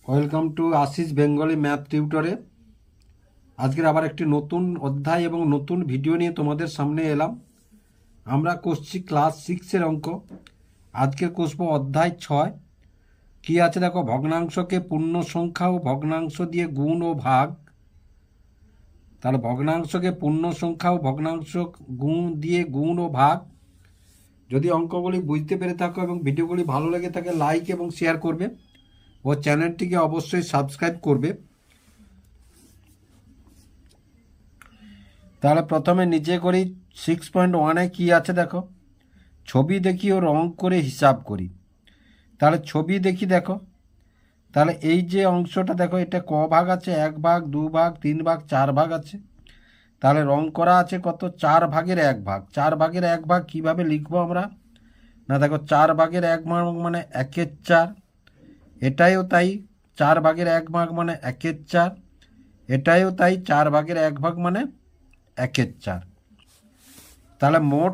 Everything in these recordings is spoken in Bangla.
Welcome to Ashis Bengali math টিউটরে। আজকের আবার একটি নতুন অধ্যায় এবং নতুন ভিডিও নিয়ে তোমাদের সামনে এলাম। আমরা করছি ক্লাস 6-এর অঙ্ক। আজকের কষবো অধ্যায় 6। কি আছে দেখো, ভগ্নাংশকে পূর্ণ সংখ্যা ও ভগ্নাংশ দিয়ে গুণ ও ভাগ। তাহলে ভগ্নাংশকে পূর্ণ সংখ্যা ও ভগ্নাংশ দিয়ে গুণ ও ভাগ। যদি অঙ্কগুলি বুঝতে পেরে থাকো এবং ভিডিওগুলি ভালো লেগে থাকে, লাইক এবং শেয়ার করবে ও চ্যানেলটিকে অবশ্যই সাবস্ক্রাইব করবে। তাহলে প্রথমে নিচে করি 6.1-এ কী আছে দেখো, ছবি দেখি ও রং করে হিসাব করি। তাহলে ছবি দেখি দেখো, তাহলে এই যে অংশটা দেখো, এটা ক ভাগ আছে? 1 ভাগ, 2 ভাগ, 3 ভাগ, 4 ভাগ আছে। তাহলে রং করা আছে কত? 4 ভাগের 1 ভাগ। 4 ভাগের 1 ভাগ কীভাবে লিখবো আমরা? না দেখো, 4 ভাগের 1 ভাগ মানে 1/4। এটাইও তাই, 4 ভাগের 1 ভাগ মানে 1/4। এটাইও তাই, 4 ভাগের 1 ভাগ মানে 1/4। তাহলে মোট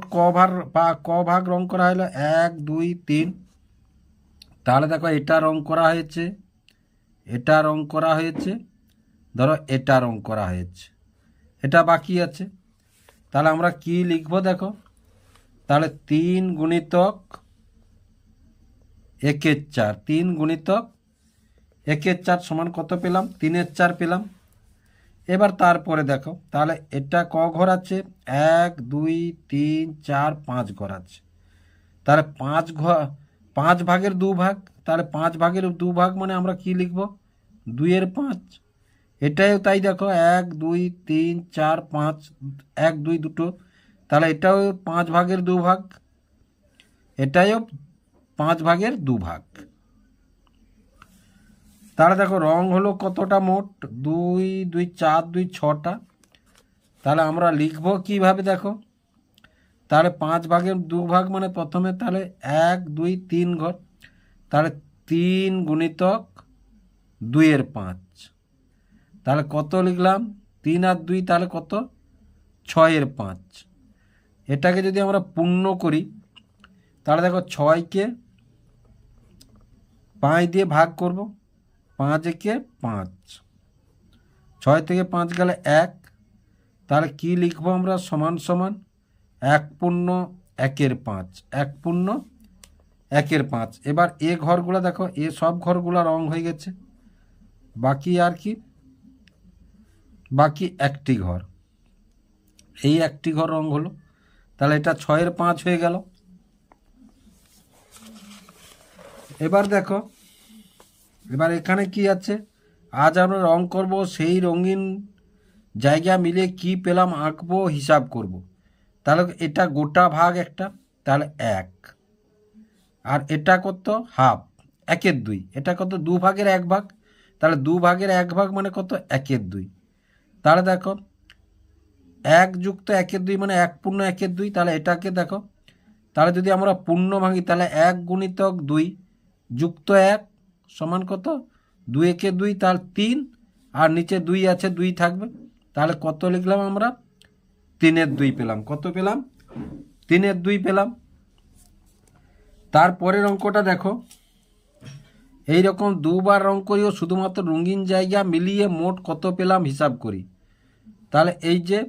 ক ভাগ রং করা হলো? 1, 2, 3। তাহলে দেখো, এটা রং করা হয়েছে, এটা রং করা হয়েছে, ধরো এটা রং করা হয়েছে, এটা বাকি আছে। তাহলে আমরা কি লিখবো দেখো, তাহলে 3 গুণিতক 1/4, 3 গুণিতক 1/4 সমান কত পেলাম? 3/4 পেলাম। এবার তারপরে দেখো, তাহলে এটা ক ঘর আছে? 1, 2, 3, 4, 5 ঘর আছে। তাহলে 5 ভাগের 2 ভাগ। তাহলে 5 ভাগের 2 ভাগ মানে আমরা কি লিখব? 2/5। এটাও তাই দেখো, 1, 2, 3, 4, 5, 1, 2 দুটো। তাহলে এটাও 5 ভাগের 2 ভাগ, এটাও 5 ভাগের 2 ভাগ। তাহলে দেখো, রং হলো কতটা মোট? 2, 2, 4, 2, 6টা। তাহলে আমরা লিখবো কিভাবে দেখো, তাহলে 5 ভাগের 2 ভাগ মানে প্রথমে তাহলে 1, 2, 3 ঘর। তাহলে 3 গুণিতক 2/5। তাহলে কত লিখলাম? 3 আর 2 তাহলে কত? 6/5। এটাকে যদি আমরা পূর্ণ করি, তাহলে দেখো 6কে 5 দিয়ে ভাগ করব। 5 একে 5, 6 থেকে 5 গেলে 1। তাহলে কি লিখবো আমরা? সমান সমান 1 পূর্ণ 1/5, 1 পূর্ণ 1/5। এবার এ ঘরগুলো দেখো, এ সব ঘরগুলো রং হয়ে গেছে। বাকি আর কি? বাকি একটি ঘর, এই একটি ঘর রং হলো। তাহলে এটা 6/5 হয়ে গেল। এবার দেখো, এবার এখানে কি আছে? আজ আমরা রং করব, সেই রঙিন জায়গা মিলে কি পেলাম আঁকবো, হিসাব করব। তাহলে এটা গোটা ভাগ একটা, তাহলে 1। আর এটা কত? হাফ, 1/2। এটা কত? 2 ভাগের 1 ভাগ। তাহলে 2 ভাগের 1 ভাগ মানে কত? 1/2। তাহলে দেখো, 1 যুক্ত 1/2 মানে 1 পূর্ণ 1/2। তাহলে এটাকে দেখো, তাহলে যদি আমরা পূর্ণ ভাঙি, তাহলে 1 গুণিতক 2 যুক্ত 1 সমান কত? 2 একে 2, তাহলে 3। আর নিচে 2 আছে, 2 থাকবে। তাহলে কত লিখলাম আমরা? 3/2 পেলাম। কত পেলাম? 3/2 পেলাম। তারপরের অঙ্কটা দেখো, এইরকম দুবার রং করিও শুধুমাত্র রঙিন জায়গা মিলিয়ে মোট কত পেলাম হিসাব করি। তাহলে এই যে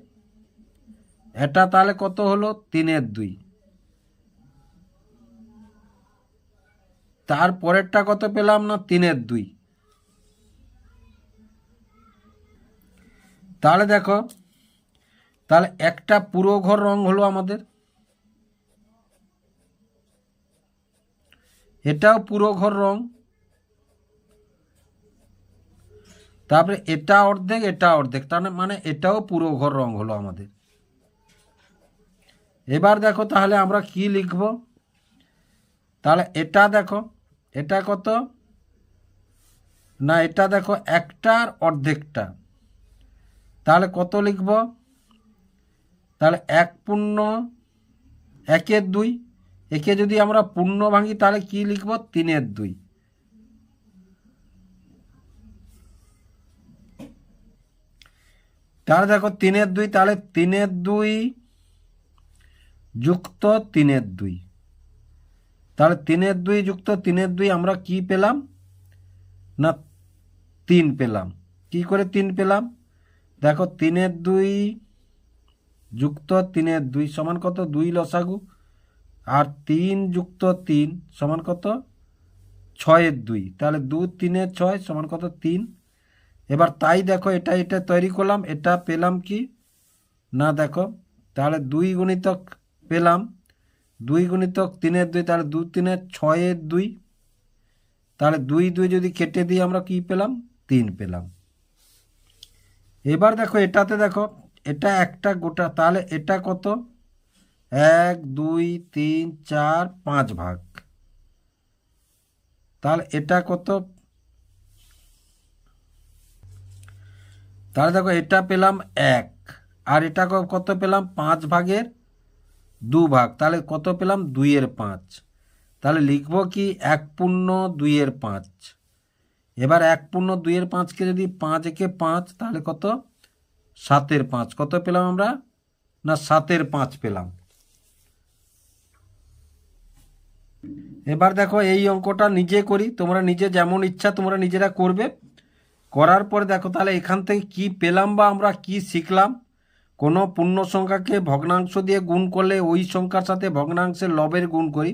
এটা, তাহলে কত হলো? 3/2। তারপরেরটা কত পেলাম? না 3/2। তাহলে দেখো, তাহলে একটা পুরো ঘর রং হলো আমাদের, এটাও পুরো ঘর রং। তারপরে এটা অর্ধেক, এটা অর্ধেক, তার মানে এটাও পুরো ঘর রং হলো আমাদের। এবার দেখো, তাহলে আমরা কি লিখব? তাহলে এটা দেখো, এটা কত? না এটা দেখো, একটার অর্ধেকটা। তাহলে কত লিখব? তাহলে 1 পূর্ণ 1/2। একে যদি আমরা পূর্ণ ভাঙি, তাহলে কি লিখব? 3/2। তাহলে দেখো 3/2, তাহলে 3/2 যুক্ত 3/2। তাহলে 3/2 যুক্ত 3/2 আমরা কি পেলাম? না 3 পেলাম। কি করে 3 পেলাম? দেখো 3 2 যুক্ত 3 2 সমান কত? 2 লসাগু। আর 3 যুক্ত 3 সমান কত? 6 2। তাহলে 2 3 6 সমান কত? 3। এবার তাই দেখো এটা তৈরি করলাম, এটা পেলাম কি না দেখো, তাহলে 2 গুণিতক পেলাম 2 গুণিতক 3 2, তাহলে 2 3 6 2। তাহলে 2 2 যদি কেটে দিই আমরা কি পেলাম? 3 পেলাম। এবার দেখো এটাতে দেখো এটা একটা গোটা, তাহলে এটা কত? 1 2 3 4 5 ভাগ। তাহলে এটা কত? তাহলে দেখো এটা পেলাম 1, আর এটা কত পেলাম? 5 ভাগের 2 ভাগ। তাহলে কত পেলাম? 2 এর 5। তাহলে লিখব কি 1 পূর্ণ 2 এর 5। এবার 1 পূর্ণ 2 এর 5কে যদি 5 একে 5, তাহলে কত? 7 এর 5। কত পেলাম আমরা? না 7 এর 5 পেলাম। এবার দেখো এই অঙ্কটা নিজে করি, তোমরা নিজে যেমন ইচ্ছা তোমরা নিজেরা করবে। করার পরে দেখো তাহলে এখান থেকে কি পেলাম বা আমরা কি শিখলাম। কোনো পূর্ণ সংখ্যাকে ভগ্নাংশ দিয়ে গুণ করলে ওই সংখ্যার সাথে ভগ্নাংশের লবের গুণ করি।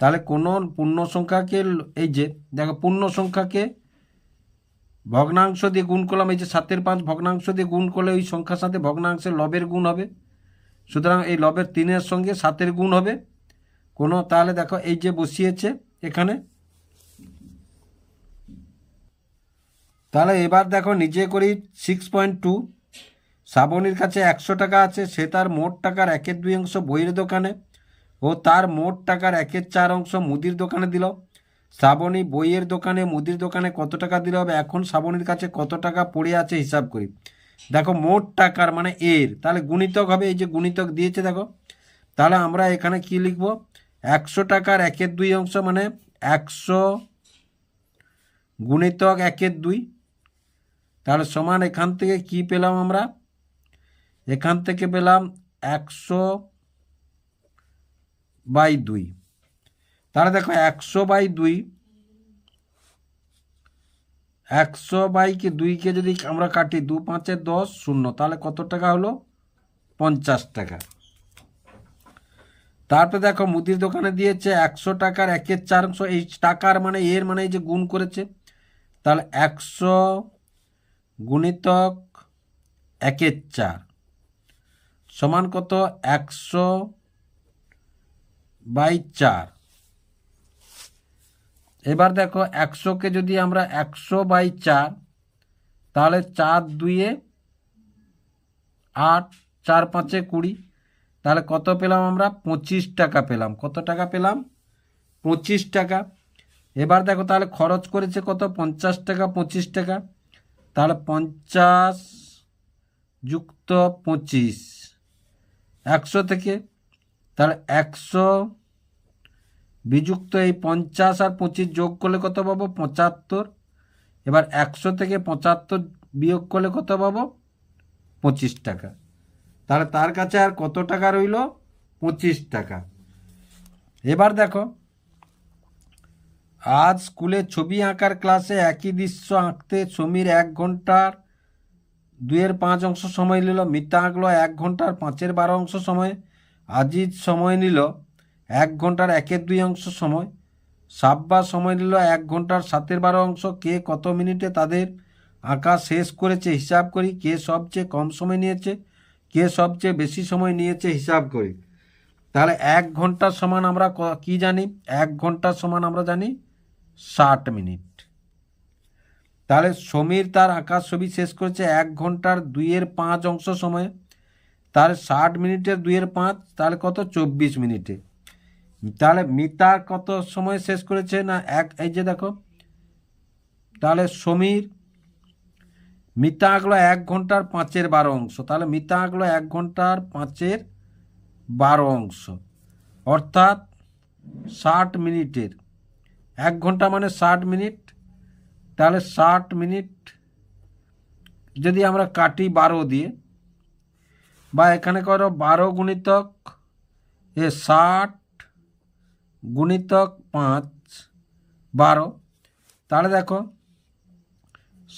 তাহলে কোনো পূর্ণ সংখ্যাকে, এই যে দেখো পূর্ণ সংখ্যাকে ভগ্নাংশ দিয়ে গুণ করলাম, এই যে 7 এর 5 ভগ্নাংশ দিয়ে গুণ করলে ওই সংখ্যার সাথে ভগ্নাংশের লবের গুণ হবে। সুতরাং এই লবের 3-এর সঙ্গে 7-এর গুণ হবে কোনো। তাহলে দেখো এই যে বসিয়েছে এখানে। তাহলে এবার দেখো নিজে করি 6.2। শ্রাবণীর কাছে 100 টাকা আছে, সে তার মোট টাকার 1/2 অংশ বইয়ের দোকানে ও তার মোট টাকার 1/4 অংশ মুদির দোকানে দিল। শ্রাবণী বইয়ের দোকানে মুদির দোকানে কত টাকা দিল হবে? এখন শ্রাবণীর কাছে কত টাকা পড়ে আছে হিসাব করি। দেখো মোট টাকার মানে এর, তাহলে গুণিতক হবে, এই যে গুণিতক দিয়েছে দেখো। তাহলে আমরা এখানে কি লিখব? 100 টাকার 1/2 অংশ মানে 100 গুণিতক 1/2। তাহলে সমান এখান থেকে কি পেলাম আমরা? এখান থেকে পেলাম 100/2। তাহলে দেখো 100/2, 100/2কে যদি আমরা কাটি 2 5 10 0, তাহলে কত টাকা হলো? 50 টাকা। তারপরে দেখো মুদির দোকানে দিয়েছে 100 টাকার 1/4 অংশ, এই টাকার মানে এর মানে এই যে গুণ করেছে। তাহলে 100 গুণিতক 1/4 সমান কত? 100/4। এবার দেখো 100কে যদি আমরা 100/4, তাহলে 4 2 8, 4 5 20। তাহলে কত পেলাম আমরা? 25 টাকা পেলাম। কত টাকা পেলাম? 25 টাকা। এবার দেখো তাহলে খরচ করেছে কত? 50 টাকা 25 টাকা। তাহলে 50 যুক্ত 25 100 থেকে, তাহলে 100 বিযুক্ত এই 50 আর 25 যোগ করলে কত পাবো? 75। এবার 100 থেকে 75 বিয়োগ করলে কত পাবো? 25 টাকা। তাহলে তার কাছে আর কত টাকা রইল? 25 টাকা। এবার দেখো আজ স্কুলে ছবি আঁকার ক্লাসে একই দৃশ্য আঁকতে সমীর 1 ঘন্টার 2/5 অংশ সময় নিল। মিতা আঁকলো 1 ঘন্টার 5/12 অংশ সময়। আজিজ সময় নিল 1 ঘন্টার 1/2 অংশ সময়। সাব্বা সময় নিল 1 ঘন্টার 7/12 অংশ। কে কত মিনিটে তাদের আঁকা শেষ করেছে হিসাব করি। কে সবচেয়ে কম সময় নিয়েছে, কে সবচেয়ে বেশি সময় নিয়েছে হিসাব করি। তাহলে 1 ঘন্টার সমান আমরা কি জানি? 1 ঘন্টার সমান আমরা জানি 60 মিনিট। তাহলে সমীর তার আঁকার ছবি শেষ করেছে 1 ঘন্টার 2/5 অংশ সময়ে। তাহলে 60 মিনিটের 2/5, তাহলে কত? 24 মিনিটে। তাহলে মিতার কত সময় শেষ করেছে? না এই যে দেখো, তাহলে সমীর মিতা আঁকলো 1 ঘন্টার 5/12 অংশ। তাহলে মিতা আঁকলো 1 ঘন্টার 5/12 অংশ, অর্থাৎ 60 মিনিটের। 1 ঘন্টা মানে 60 মিনিট। তাহলে 60 মিনিট যদি আমরা কাটি 12 দিয়ে, বা এখানে করো 12 গুণিতক 60 গুণিতক 5 12। তাহলে দেখো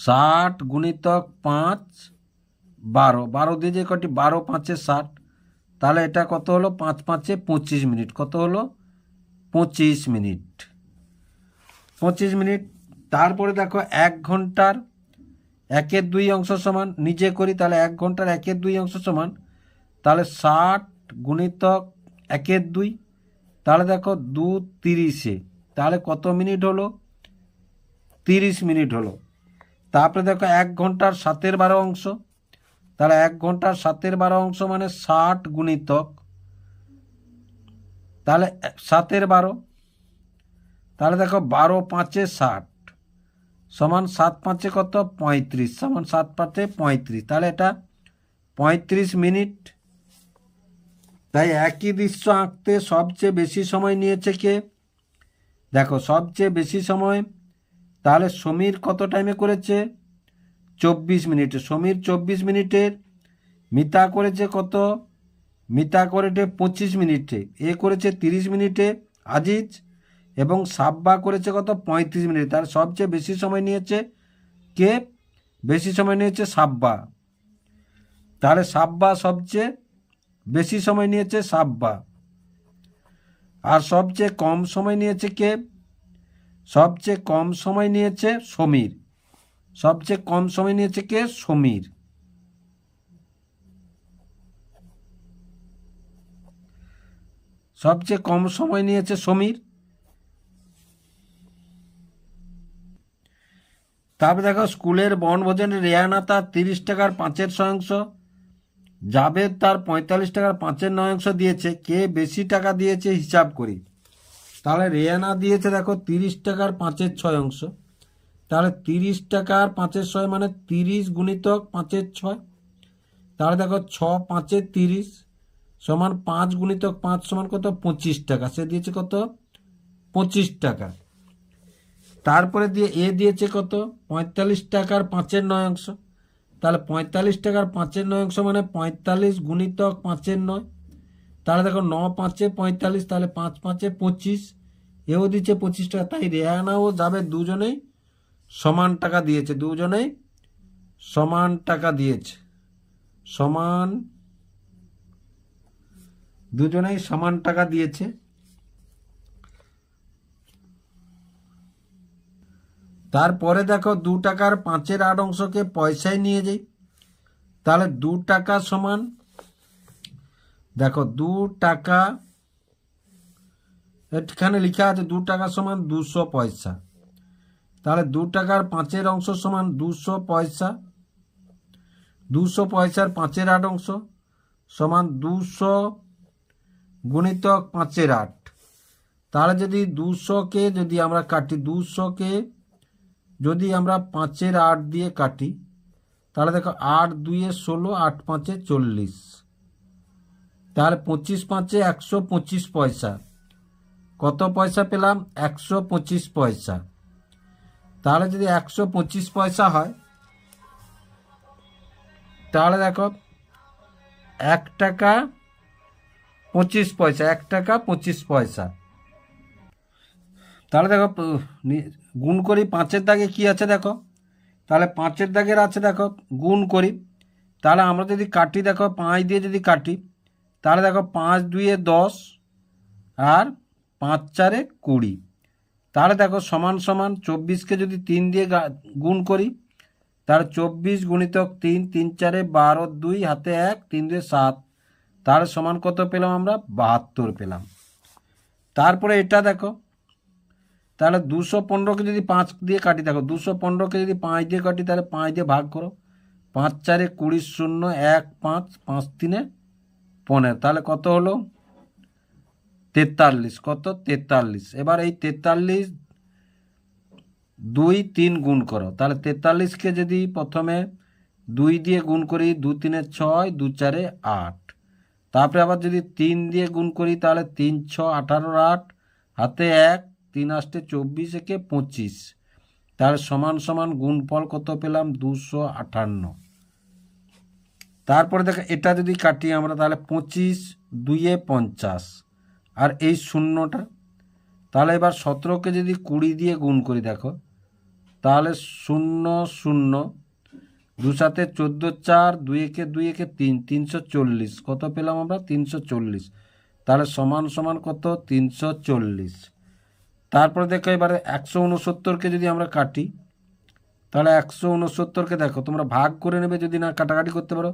60 গুণিতক 5 12, 12 দিয়ে যে কটি 12 5 60, তাহলে এটা কত হলো 5 5 25 মিনিট। কত হলো 25 মিনিট, 25 মিনিট। তারপরে দেখো 1 ঘন্টার 1/2 অংশ সমান, নিজে করি তাহলে 1 ঘন্টার 1/2 অংশ সমান, তাহলে 60 গুণিতক 1/2, তাহলে দেখো 2 30, তাহলে কত মিনিট হলো 30 মিনিট হলো। তারপরে দেখো 1 ঘন্টার 7/12 অংশ, তাহলে 1 ঘন্টার 7/12 অংশ মানে 60 গুণিতক, তাহলে 7/12, তাহলে দেখো 12 5 60 সমান 7 5 কত 35, সমান 7 5 35, তাহলে এটা 35 মিনিট। তাই একই দৃশ্য আঁকতে সবচেয়ে বেশি সময় নিয়েছে কে? দেখো সবচেয়ে বেশি সময় তাহলে সমীর কত টাইমে করেছে? 24 মিনিটে। সমীর 24 মিনিটের, মিতা করেছে কত? মিতা করেছে 25 মিনিটে, এ করেছে 30 মিনিটে আজিজ, এবং সাব্বা করেছে কত 35 মিনিট। তার সবচেয়ে বেশি সময় নিয়েছে কে? বেশি সময় নিয়েছে সাব্বা। তাহলে সাব্বা সবচেয়ে বেশি সময় নিয়েছে, সাব্বা। আর সবচেয়ে কম সময় নিয়েছে কে? সবচেয়ে কম সময় নিয়েছে সমীর। সবচেয়ে কম সময় নিয়েছে কে? সমীর। সবচেয়ে কম সময় নিয়েছে সমীর। তারপরে দেখো স্কুলের বনভোজনে রেয়ানা তার 30 টাকার 5 শতাংশ, জাবেদ তার 45 টাকার 5 9 দিয়েছে, কে বেশি টাকা দিয়েছে হিসাব করি। তাহলে রেয়ানা দিয়েছে দেখো 30 টাকার 5 6, তাহলে 30 টাকার 5 মানে 30 গুণিতক 5 6, তাহলে দেখো 6 5 30 সমান 5 গুণিতক 5 সমান কত 25 টাকা, সে দিয়েছে কত 25 টাকা। তারপরে দিয়ে এ দিয়েছে কত 45 টাকার 5 9, তাহলে 45 টাকার 5 9 মানে 45 গুণিতক 5 9, তাহলে দেখো 9 5 45, তাহলে 5 5 25, এও দিচ্ছে 25 টাকা। তাই রেহানা ও জাবেদ দুজনেই সমান টাকা দিয়েছে, দুজনেই সমান টাকা দিয়েছে, সমান, দুজনেই সমান টাকা দিয়েছে। তারপরে দেখো 2 টাকার 5 8 পয়সায় নিয়ে যাই, তাহলে 2 টাকা সমান, দেখো 2 টাকা, এখানে লেখা আছে 2 টাকা সমান 200 পয়সা, তাহলে 2 টাকার 5 অংশ সমান 200 পয়সা, 200 পয়সার 5 8 সমান 200 গুণিতক 5 8, তাহলে যদি 200-কে যদি আমরা কাটি, 200-কে যদি আমরা 5 8 দিয়ে কাটি, তাহলে দেখো 8 2 16, 8 5 40, তাহলে 25 5 125 পয়সা, কত পয়সা পেলাম 125 পয়সা। তাহলে যদি 125 পয়সা হয়, তাহলে দেখো 1 টাকা 25 পয়সা, 1 টাকা 25 পয়সা। তাহলে দেখো গুণ করি 5-এর দাগে কি আছে দেখো, তাহলে 5-এর দাগের আছে দেখো গুণ করি, তাহলে আমরা যদি কাটি দেখো 5 দিয়ে যদি কাটি, তাহলে দেখো 5 2 10 আর 5 4 20, তাহলে দেখো সমান সমান 24-কে যদি 3 দিয়ে গুণ করি, তাহলে 24 গুণিতক 3, 3 4 12, 2 হাতে 1, 3 2 7, তাহলে সমান কত পেলাম আমরা 72 পেলাম। তারপরে এটা দেখো, তাহলে 215-কে যদি 5 দিয়ে কাটি, দেখো 215-কে যদি 5 দিয়ে কাটি, তাহলে 5 দিয়ে ভাগ করো, 5 4 20 0 1 5, 5 3 15, তাহলে কত হলো 43, কত 43। এবার এই 43 2 3 গুণ করো, তাহলে 43-কে যদি প্রথমে 2 দিয়ে গুণ করি, 2 3 6, 2 4 8, তারপরে আবার যদি 3 দিয়ে গুণ করি, তাহলে 3 6 18 8 হাতে 1, 3 8 24 একে 25, তাহলে সমান সমান গুণফল কত পেলাম 258। তারপরে দেখো এটা যদি কাটি আমরা, তাহলে 25 2 50, আর এই শূন্যটা, তাহলে এবার 17-কে যদি 20 দিয়ে গুণ করি দেখো, তাহলে 0 0 2 সাথে 14 4 2 একে 2 একে 3 340 কত পেলাম আমরা 340 তাহলে সমান সমান কত 340 তারপরে দেখো এবারে 169কে যদি আমরা কাটি তাহলে 169কে দেখো তোমরা ভাগ করে নেবে যদি না কাটাকাটি করতে পারো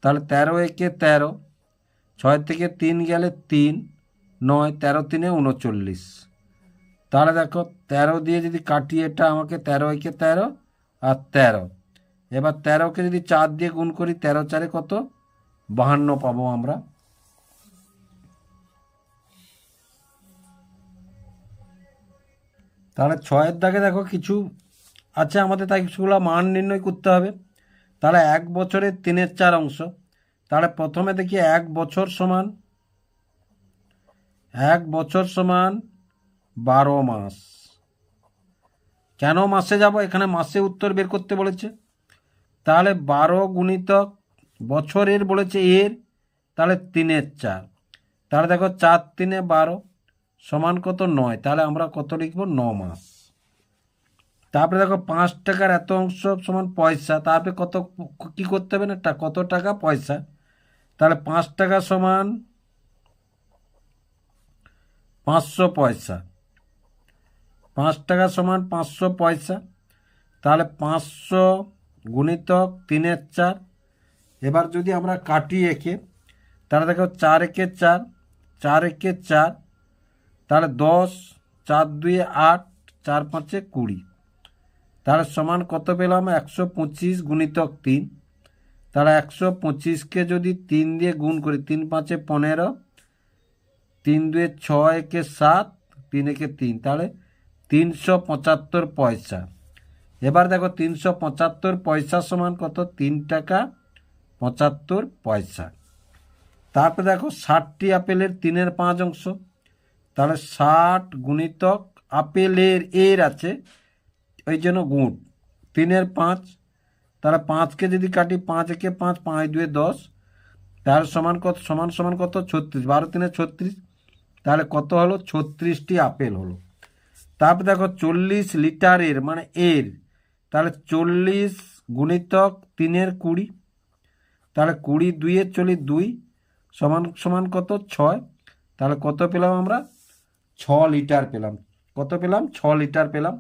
তাহলে 13 একে 13 6 থেকে 3 গেলে 3 9 13 3 39 তাহলে দেখো 13 দিয়ে যদি কাটি এটা আমাকে 13 একে 13 আর 13 এবার 13কে যদি 4 দিয়ে গুণ করি 13 4 কত 52 পাবো আমরা তাহলে 6-এর দাগে দেখো কিছু আছে আমাদের তাই কিছুগুলো মান নির্ণয় করতে হবে তাহলে 1 বছরের 3/4 অংশ তাহলে প্রথমে দেখি 1 বছর সমান 12 মাস কেন মাসে যাব এখানে মাসে উত্তর বের করতে বলেছে তাহলে 12 গুণিতক বছরের বলেছে এর তাহলে 3/4 তাহলে দেখো 4 3 12 সমান কত 9 তাহলে আমরা কত লিখব 9 মাস তারপরে দেখো 5 টাকার এত অংশ সমান পয়সা তারপরে কত কি করতে হবে না কত টাকা পয়সা তাহলে 5 টাকা সমান 500 পয়সা 5 টাকা সমান 500 পয়সা তাহলে 500 গুণিতক 3/4 এবার যদি আমরা কাটি একে তাহলে দেখো 4 একে 4 4 একে 4 তাহলে 10 4 2 8 4 5 20 তাহলে সমান কত পেলাম 125 গুণিতক 3 তাহলে 125কে যদি 3 দিয়ে গুণ করি 3 5 15 3 2 6 একে 7 3 একে 3 তাহলে 375 পয়সা এবার দেখো 375 পয়সা সমান কত 3 টাকা 75 পয়সা তারপরে দেখো 60টি আপেলের 3/5 অংশ তাহলে 60 গুণিতক আপেলের এর আছে ওই জন্য গুণ 3/5 তাহলে 5কে যদি কাটি 5 একে 5 5 2 10 তাহলে সমান কত 36 12 3 36 তাহলে কত হলো 36টি আপেল হলো তারপর দেখো 40 লিটারের মানে এর তাহলে 40 গুণিতক 3/20 তাহলে 20 2 40 2 সমান কত 6 তাহলে কত পেলাম আমরা 6 লিটার পেলাম কত পেলাম 6 লিটার পেলাম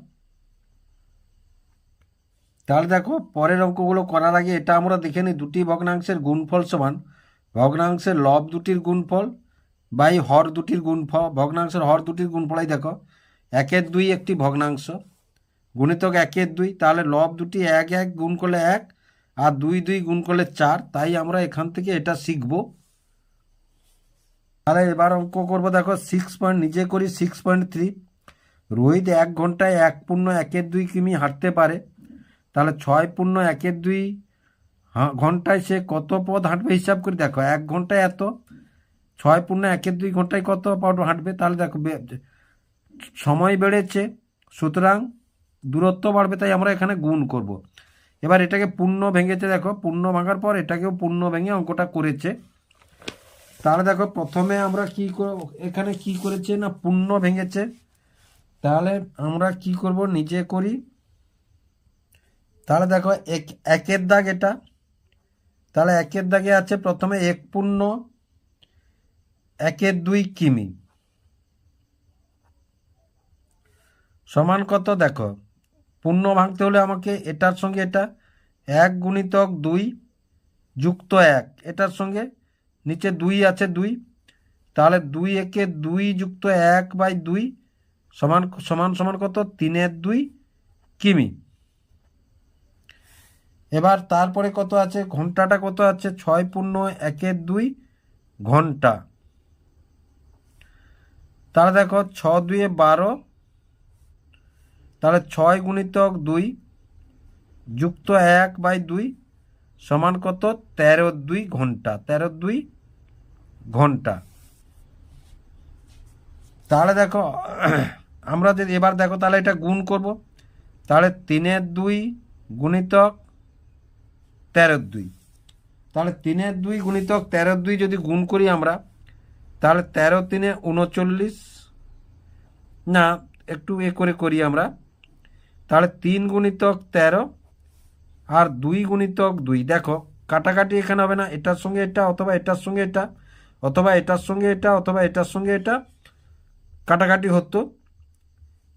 তাহলে দেখো পরের অঙ্কগুলো করার আগে এটা আমরা দেখে নিই দুটি ভগ্নাংশের গুণফল সমান ভগ্নাংশের লব দুটির গুণফল বাই হর দুটির গুণফল ভগ্নাংশের হর দুটির গুণফলাই দেখো 1/2 একটি ভগ্নাংশ গুণিতক 1/2 তাহলে লব দুটি 1 1 গুণ করলে 1 আর 2 2 গুণ করলে 4 তাই আমরা এখান থেকে এটা শিখব তাহলে এবার অঙ্ক করবো দেখো 6 নিজে করি 6.3 রোহিত 1 ঘন্টায় 1.1/2 কিমি হাঁটতে পারে তাহলে 6.1/2 ঘন্টায় সে কত পথ হাঁটবে হিসাব করে দেখো 1 ঘন্টায় এত 6.1/2 ঘন্টায় কত পথ হাঁটবে তাহলে দেখো সময় বেড়েছে সুতরাং দূরত্ব বাড়বে তাই আমরা এখানে গুণ করব এবার এটাকে পূর্ণ ভেঙেছে দেখো পূর্ণ ভাঙার পর এটাকেও পূর্ণ ভেঙে অঙ্কটা করেছে তাহলে দেখো প্রথমে আমরা এখানে কি করেছে না পূর্ণ ভেঙেছে তাহলে আমরা কি করব নিজে করি তাহলে দেখো একের দাগ এটা তাহলে একের দাগে আছে প্রথমে 1.1/2 কিমি সমান কত দেখো পূর্ণ ভাঙতে হলে আমাকে এটার সঙ্গে এটা 1 গুণিতক 2 যুক্ত 1 এটার সঙ্গে নিচে 2 আছে 2 তাহলে 2 একে 2 যুক্ত 1/2 সমান কত 3/2 কিমি এবার তারপরে কত আছে ঘন্টাটা কত আছে 6.1/2 ঘন্টা তাহলে দেখো 6 2 12 তাহলে 6 গুণিতক 2 যুক্ত 1/2 সমান কত 13/2 ঘন্টা 13/2 ঘন্টা তাহলে দেখো আমরা যদি এবার দেখো তাহলে এটা গুণ করব তাহলে 3/2 গুণিতক 13/2 তাহলে 3/2 গুণিতক 13/2 যদি গুণ করি আমরা তাহলে 13 3 39 না একটু করে করি আমরা তাহলে 3 গুণিতক 13 আর 2 গুণিতক 2। দেখো কাটাকাটি এখানে হবে না, এটার সঙ্গে এটা অথবা এটার সঙ্গে এটা অথবা এটার সঙ্গে এটা অথবা এটার সঙ্গে এটা কাটাকাটি হতো।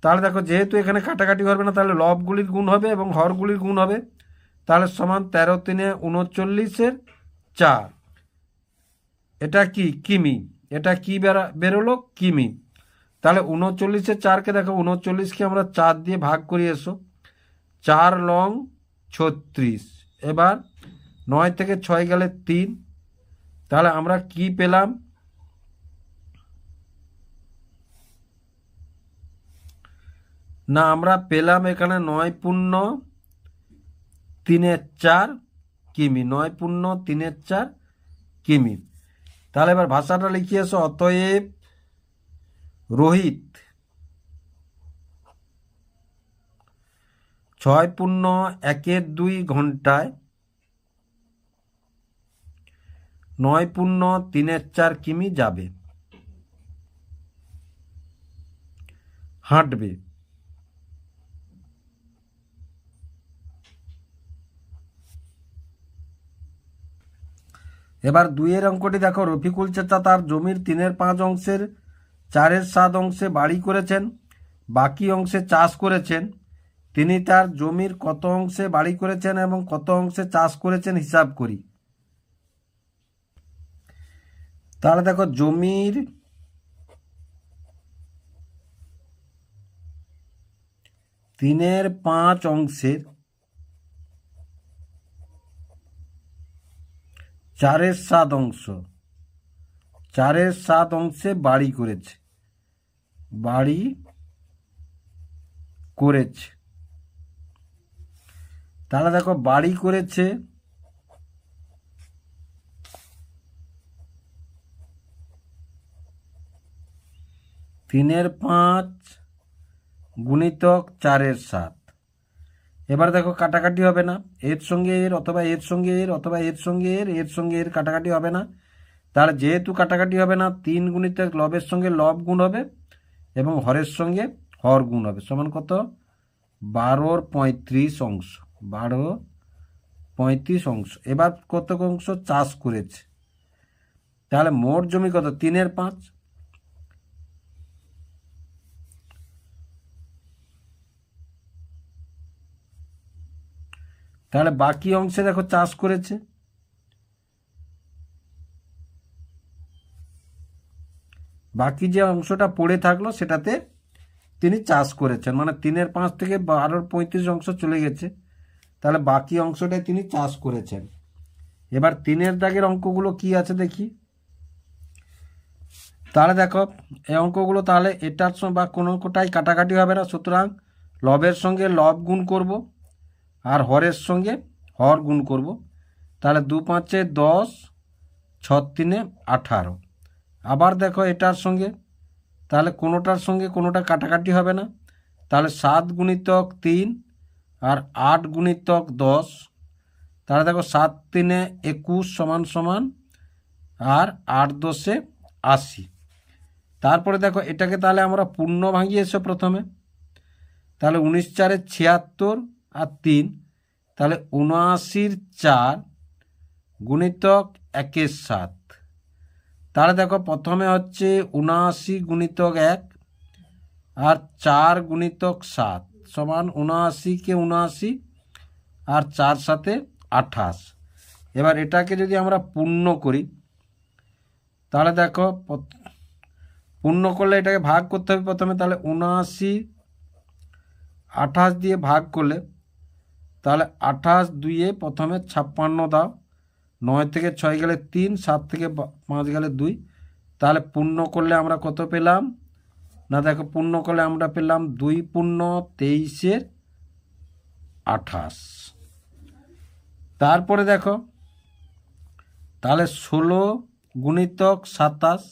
তাহলে দেখো যেহেতু এখানে কাটাকাটি হবে না, তাহলে লবগুলির গুণ হবে এবং হরগুলির গুণ হবে। তাহলে সমান 13 3 39 4। এটা কি কিমি, এটা কি বেরোলো কিমি। তাহলে 39 4কে দেখো 39কে আমরা 4 দিয়ে ভাগ করি এসো, 4 লং 36। এবার 9 থেকে 6 গেলে 3। তাহলে আমরা কি পেলাম, না আমরা পেলাম এখানে 9 পূর্ণ 3 4 কিমি, 9 পূর্ণ 3 4 কিমি। তাহলে এবার ভাষাটা লিখিয়ে এসো, অতএব রোহিত 6 পূর্ণ 1 2 ঘন্টায় 9 পূর্ণ 3 4 কিমি যাবে, হাঁটবে। এবার 2 অঙ্কটি দেখো, রফিকুল চাচা তার জমির 3/5 অংশের 4/7 অংশে বাড়ি করেছেন, বাকি অংশে চাষ করেছেন। তিনি তার জমির কত অংশে বাড়ি করেছেন এবং কত অংশে চাষ করেছেন হিসাব করি। তাহলে দেখো জমির 3/5 অংশের 4/7 অংশ, 4/7 অংশে বাড়ি করেছে, বাড়ি করেছে। তাহলে দেখো বাড়ি করেছে তিনের 5 গুণিতক 4/7। এবার দেখো কাটাকাটি হবে না, এর সঙ্গে এর অথবা এর সঙ্গে এর অথবা এর সঙ্গে এর সঙ্গে এর কাটাকাটি হবে না। তাহলে যেহেতু কাটাকাটি হবে না, 3 গুণিতক লবের সঙ্গে লব গুণ হবে এবং হরের সঙ্গে হর গুণ হবে, সমান কত 12 35 অংশ, 12 35 অংশ। এবার কত অংশ চাষ করেছে, তাহলে মোট জমি কত 3/5। তাহলে বাকি অংশে দেখো চাষ করেছে, বাকি যে অংশটা পড়ে থাকলো সেটাতে তিনি চাষ করেছেন, মানে 3/5 থেকে 12 35 অংশ চলে গেছে, তাহলে বাকি অংশটাই তিনি চাষ করেছেন। এবার 3 দাগের অঙ্কগুলো কি আছে দেখি। তাহলে দেখো এই অঙ্কগুলো, তাহলে এটার সঙ্গে বা কোনো কোটাই কাটাকাটি হবে না, সুতরাং লবের সঙ্গে লব গুণ করব আর হরের সঙ্গে হর গুণ করব। তাহলে 2 5 10, 6 3 18। আবার দেখো এটার সঙ্গে, তাহলে কোনোটার সঙ্গে কোনোটা কাটাকাটি হবে না, তাহলে 7 গুণিতক 3 আর 8 গুণিতক 10। তাহলে দেখো 7 3 21 সমান সমান আর 8 10 80। তারপরে দেখো এটাকে তাহলে আমরা পূর্ণ ভাঙিয়েছে প্রথমে, তাহলে 19 4 76 আর 3, তাহলে 79 4 গুণিতক 1 7। তাহলে দেখো প্রথমে হচ্ছে 79 গুণিতক 1 আর 4 গুণিতক 7 সমান 79 কে 79 আর 4 7 28। এবার এটাকে যদি আমরা পূর্ণ করি, তাহলে দেখো পূর্ণ করলে এটাকে ভাগ করতে হবে প্রথমে, তাহলে 79 28 দিয়ে ভাগ করলে, তাহলে 28 2 প্রথমে 56 দাও, 9 থেকে 6 গেলে 3, 7 থেকে 5 গেলে 2। তাহলে পূর্ণ করলে আমরা কত পেলাম, না দেখো পূর্ণ করলে আমরা পেলাম 2 পূর্ণ 23 28। তারপরে দেখো তাহলে 16 গুণিতক 27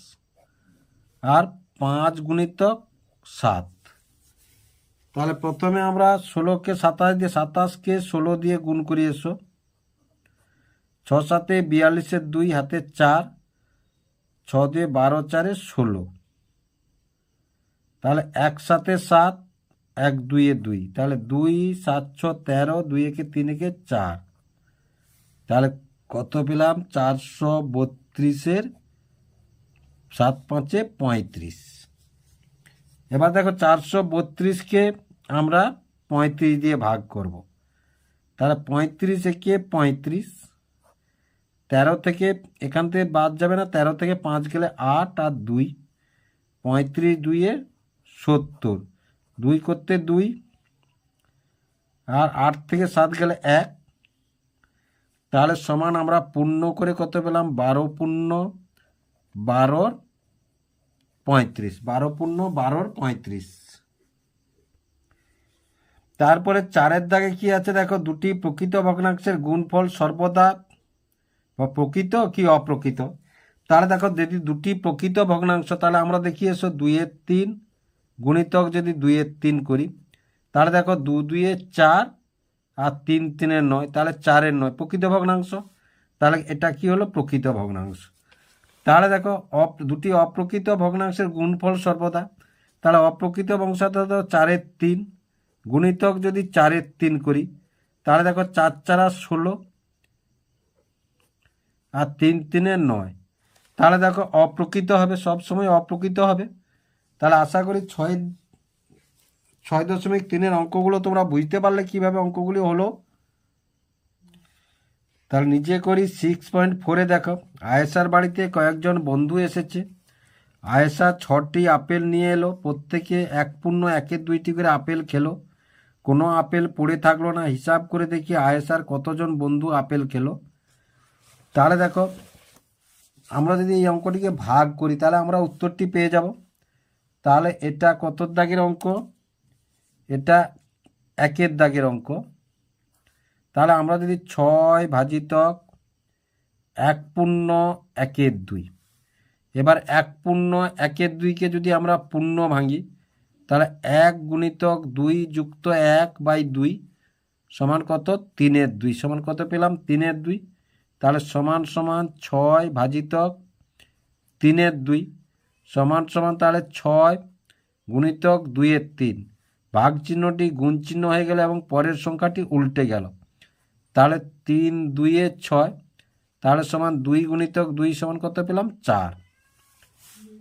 আর 5 গুণিতক 7। তাহলে প্রথমে আমরা 16কে 27 দিয়ে, 27কে 16 দিয়ে গুণ করি এসো, 6 7 42 2 হাতে 4, 6 2 12 4 16। তাহলে 1 7 7 এক দুইয়ে দুই, তাহলে 2 7 6 13, 2 একে 3 একে 4, তাহলে কত পেলাম? 432-এর 7 5-এ 35। এবার দেখো 432-কে আমরা 35 দিয়ে ভাগ করব, তাহলে 35 একে 35, 13 থেকে এখান থেকে বাদ যাবে না, 13 থেকে 5 গেলে 8 আর 2, 35 2-এ 70, 2 করতে 2, আর 8 থেকে 7 গেলে 1, তাহলে সমান আমরা পূর্ণ করে কত পেলাম? 12 পূর্ণ 12 35, 12 পূর্ণ 12 35। তারপরে 4-এর দাগে কি আছে দেখো, দুটি প্রকৃত ভগ্নাংশের গুণফল সর্বদা বা প্রকৃত কি অপ্রকৃত। তাহলে দেখো যদি দুটি প্রকৃত ভগ্নাংশ, তাহলে আমরা দেখি এসো 2-এর 3 গুণিতক যদি 2-এর 3 করি, তাহলে দেখো 2 2-এর 4 আর 3 3-এর 9, তাহলে 4-এর 9 প্রকৃত ভগ্নাংশ। তাহলে এটা কি হলো? প্রকৃত ভগ্নাংশ। তাহলে দেখো দুটি অপ্রকৃত ভগ্নাংশের গুণফল সর্বদা, তাহলে অপ্রকৃত বংশাত 4-এর 3 গুণিতক যদি 4-এর 3 করি, তাহলে দেখো 4 4 আর 16 আর 3 3-এর 9, তাহলে দেখো অপ্রকৃত হবে, সবসময় অপ্রকৃত হবে। তাহলে আশা করি 6.3-এর অঙ্কগুলো তোমরা বুঝতে পারলে কিভাবে অঙ্কগুলি হলো। তাহলে নিচে করি 6.4-এ দেখো, আয়েশার বাড়িতে কয়েকজন বন্ধু এসেছে। আয়েশা 6টি আপেল নিয়ে এলো, প্রত্যেকে 1 পূর্ণ 1-এর 2টি করে আপেল খেলো, কোনো আপেল পড়ে থাকলো না। হিসাব করে দেখি আয়েশার কতজন বন্ধু আপেল খেলো। তাহলে দেখো আমরা যদি এই অঙ্কটিকে ভাগ করি, তাহলে আমরা উত্তরটি পেয়ে যাব। তাহলে এটা কত দাগের অঙ্ক? এটা 1-এর দাগের অঙ্ক। তাহলে আমরা যদি 6 ভাজিতক 1 পূর্ণ 1-এর 2, এবার 1 পূর্ণ 1-এর 2-কে যদি আমরা পূর্ণ ভাঙি, তাহলে 1 গুণিতক 2 যুক্ত 1/2 সমান কত? 3-এর 2 সমান কত পেলাম? 3-এর 2। তাহলে সমান সমান 6 ভাজিতক 3-এর 2 সমান সমান তাহলে 6 গুণিতক 2-এর 3, ভাগ চিহ্নটি গুণ চিহ্ন হয়ে গেল এবং পরের সংখ্যাটি উল্টে গেল। তাহলে 3 2-এ 6, তাহলে সমান 2 গুণিতক 2 সমান কত পেলাম? 4।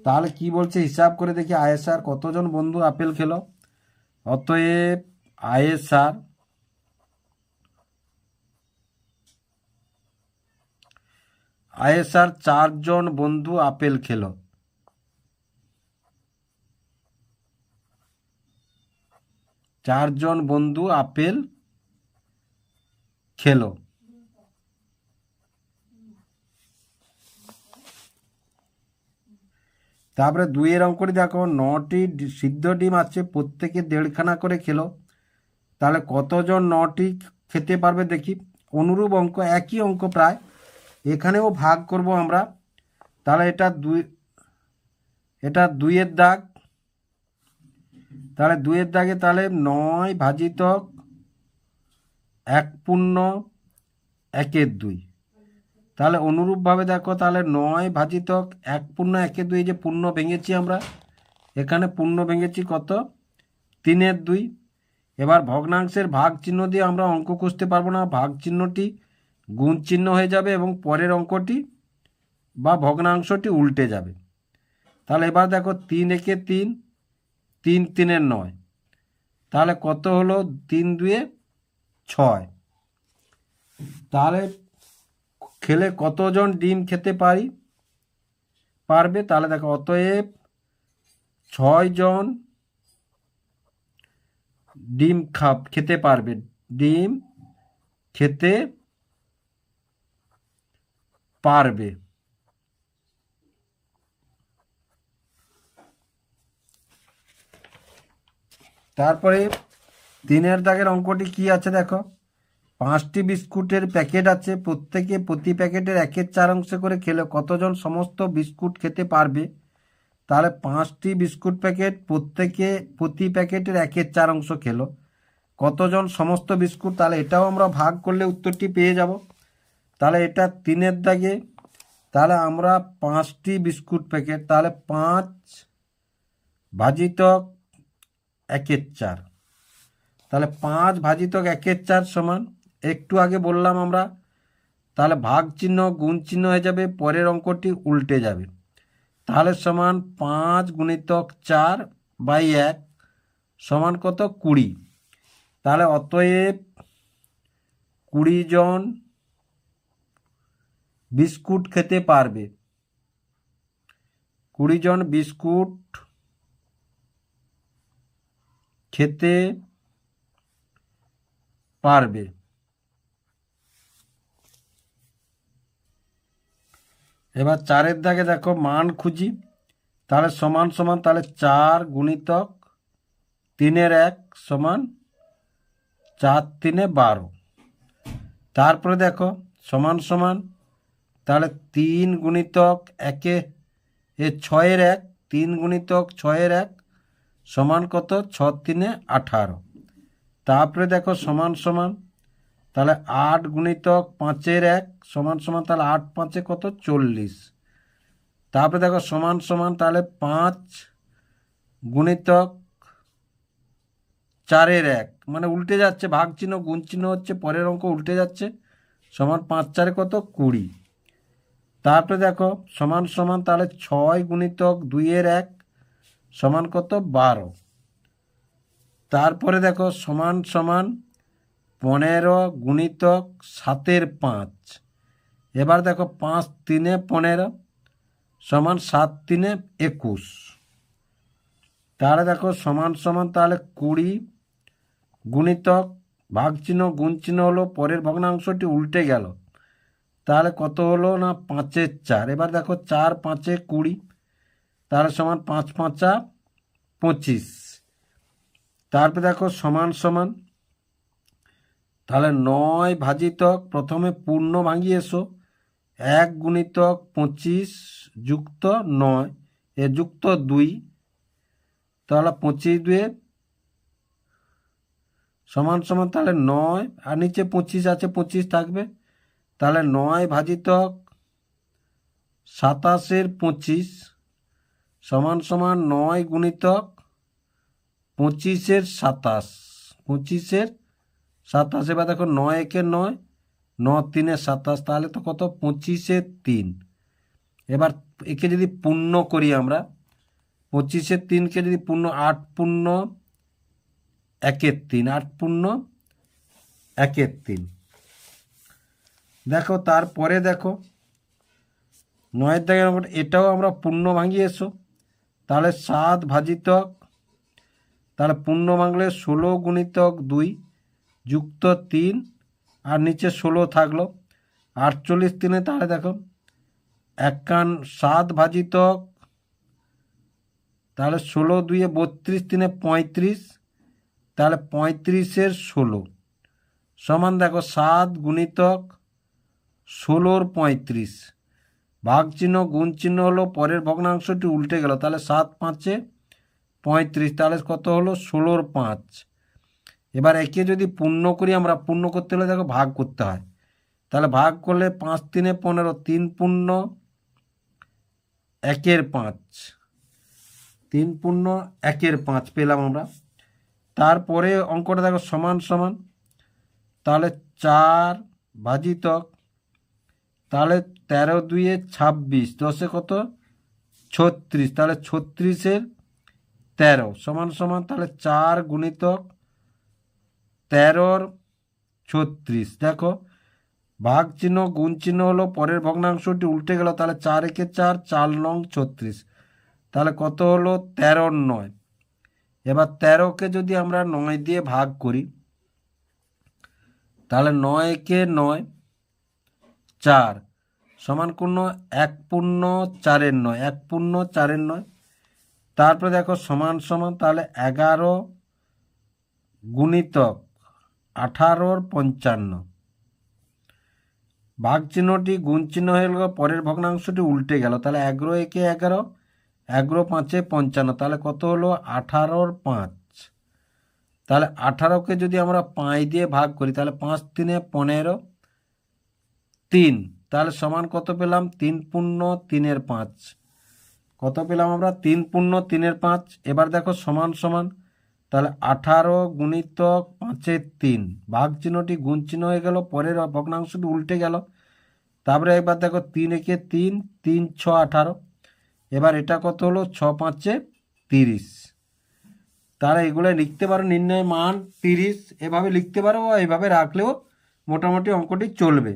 তাহলে কি বলছে হিসাব করে দেখি আয়েশার কতজন বন্ধু আপেল খেলো। অতএব আয়েশার 4 জন বন্ধু আপেল খেলো। 4 জন বন্ধু আপেল খেলো। তারপরে 2-এর অঙ্কটি দেখো, 9টি সিদ্ধ ডিম আছে, প্রত্যেকে 1.5খানা করে খেলো, তাহলে কতজন 9টি খেতে পারবে দেখি। অনুরূপ অঙ্ক, একই অঙ্ক প্রায়, এখানেও ভাগ করব আমরা। তাহলে এটা 2-এর দাগ, তাহলে 2-এর দাগে তাহলে 9 ভাজিতক 1 পূর্ণ 1-এর 2, তাহলে অনুরূপভাবে দেখো, তাহলে 9 ভাজিতক 1 পূর্ণ 1-এর 2, যে পূর্ণ ভেঙেছি আমরা, এখানে পূর্ণ ভেঙেছি কত? 3-এর 2। এবার ভগ্নাংশের ভাগ চিহ্ন দিয়ে আমরা অঙ্ক কষতে পারবো না, ভাগ চিহ্নটি গুণ চিহ্ন হয়ে যাবে এবং পরের অঙ্কটি বা ভগ্নাংশটি উল্টে যাবে। তাহলে এবার দেখো 3 একে 3, 3 3-এর 9, তাহলে কত হলো? 3 2-এ 6। তাহলে খেলে কতজন ডিম খেতে পারবে? তাহলে দেখো অতএব 6 জন ডিম খেতে পারবে, ডিম খেতে পারবে। তারপরে 3-এর দাগের অঙ্কটি কি আছে দেখো, 5টি বিস্কুটের প্যাকেট আছে, প্রত্যেকে প্রতি প্যাকেটের 1-এর 4 অংশ করে খেলে কতজন সমস্ত বিস্কুট খেতে পারবে? তাহলে 5টি বিস্কুট প্যাকেট, প্রত্যেকে প্রতি প্যাকেটের 1-এর 4 অংশ খেলো, কতজন সমস্ত বিস্কুট? তাহলে এটাও আমরা ভাগ করলে উত্তরটি পেয়ে যাব। তাহলে এটা 3-এর দাগে, তাহলে আমরা 5টি বিস্কুট প্যাকেট, তাহলে 5 ভাজিতক 1-এর 4, তাহলে 5 ভাজিতক 1/4 সমান, একটু আগে বললাম আমরা, তাহলে ভাগ চিহ্ন গুণ চিহ্ন হয়ে যাবে, পরের অঙ্কটি উল্টে যাবে। তাহলে সমান 5 গুণিতক 4/1 সমান কত? 20। তাহলে অতএব 20 জন বিস্কুট খেতে পারবে। 20 জন বিস্কুট খেতে পারবে। এবার 4-এর দাগে দেখো মান খুঁজি, তাহলে সমান সমান, তাহলে 4 গুণিতক 3/1 সমান 4 3 12। তারপরে দেখো সমান সমান, তাহলে 3 গুণিতক 6/1, 3 গুণিতক 6/1 সমান কত? 6 3 18। তারপরে দেখো সমান সমান, তাহলে 8 গুণিতক 5/1 সমান সমান, তাহলে 8 5 কত? 40। তারপরে দেখো সমান সমান, তাহলে 5 গুণিতক 4/1, মানে উল্টে যাচ্ছে, ভাগ চিহ্ন গুণ চিহ্ন হচ্ছে, পরের অঙ্ক উল্টে যাচ্ছে, সমান 5 4 কত? 20। তারপরে দেখো সমান সমান, তাহলে 6 গুণিতক 2/1 সমান কত? 12। তারপরে দেখো সমান সমান 15 গুণিতক 7/5। এবার দেখো 5 3 15 সমান 7 3 21। তাহলে দেখো সমান সমান, তাহলে 20 গুণিতক ভাগ চিহ্ন গুণ চিহ্ন হলো, পরের ভগ্নাংশটি উল্টে গেল, তাহলে কত হলো? না 5 4। এবার দেখো 4 5 20, তাহলে সমান 5 5 25। তারপরে দেখো সমান সমান, তাহলে 9 ভাজিতক, প্রথমে পূর্ণ ভাঙিয়ে এসো, 1 গুণিতক 25 যুক্ত 9 যুক্ত 2, তাহলে 25 2 সমান সমান, তাহলে 9, আর নিচে 25 আছে, 25 থাকবে, তাহলে 9 ভাজিতক 27 25 সমান সমান 9 গুণিতক 25 27, 25 27। এবার দেখো 9 1 9, 9 3 27, তাহলে তো কত? 25 3। এবার একে যদি পূর্ণ করি আমরা, 25 3কে যদি পূর্ণ, 8 পূর্ণ 1 3, 8 পূর্ণ 1 3। দেখো তারপরে দেখো 9-এর দাগে এটাও আমরা পূর্ণ ভাঙিয়ে এসো, তাহলে 7 ভাজিতক, তাহলে পূর্ণ ভাঙলে 16 গুণিতক 2 যুক্ত 3, আর নিচে 16 থাকলো, 48 3। তাহলে দেখো 7 ভাজিতক, তাহলে 16 2 32 3 35, তাহলে 35 16 সমান দেখো 7 গুণিতক 16 35, ভাগ চিহ্ন গুণ চিহ্ন হলো, পরের ভগ্নাংশটি উল্টে গেল, তাহলে 7 5 35, তাহলে কত হলো? 16 5। এবার একে যদি পূর্ণ করি আমরা, পূর্ণ করতে হলে দেখো ভাগ করতে হয়, তাহলে ভাগ করলে 5 3 15, 3 পূর্ণ 1 5, 3 পূর্ণ 1 5 পেলাম আমরা। তারপরে অঙ্কটা দেখো সমান সমান, তাহলে 4 ভাজিতক, তাহলে 13 2 26, 10 কত? 36, তাহলে 36 13 সমান সমান, তাহলে 4 গুণিতক 13 36। দেখো ভাগ চিহ্ন গুণ চিহ্ন হলো, পরের ভগ্নাংশটি উল্টে গেল, তাহলে 4 1 4, 4 9 36, তাহলে কত হলো? 13 9। এবার 13কে যদি আমরা 9 দিয়ে ভাগ করি, তাহলে 9 1 9 4 সমান কোন? 1 পূর্ণ 4 9, 1 পূর্ণ 4 9। তারপরে দেখো সমান সমান, তাহলে 11 গুণিতক 18 55, ভাগ চিহ্নটি গুণ চিহ্ন হয়ে গেল, পরের ভগ্নাংশটি উল্টে গেল, তাহলে 11 1 11, 11 5 55, তাহলে কত হলো? 18 5। তাহলে 18কে যদি আমরা 5 দিয়ে ভাগ করি, তাহলে 5 3 15 3, তাহলে সমান কত পেলাম? 3 পূর্ণ 3 5, কত পেলাম আমরা? 3 পূর্ণ 3 5। এবার দেখো সমান সমান, তাহলে 18 গুণিতক 5-3, ভাগ চিহ্নটি গুণ চিহ্ন হয়ে গেল, পরের ভগ্নাংশটি উল্টে গেল। তারপরে একবার দেখো 3-3, 3-6-18, এবার এটা কত হলো 6-5-30। তারা এগুলো লিখতে পারো, নির্ণয় মান 30 এভাবে লিখতে পারো, বা এইভাবে রাখলেও মোটামুটি অঙ্কটি চলবে।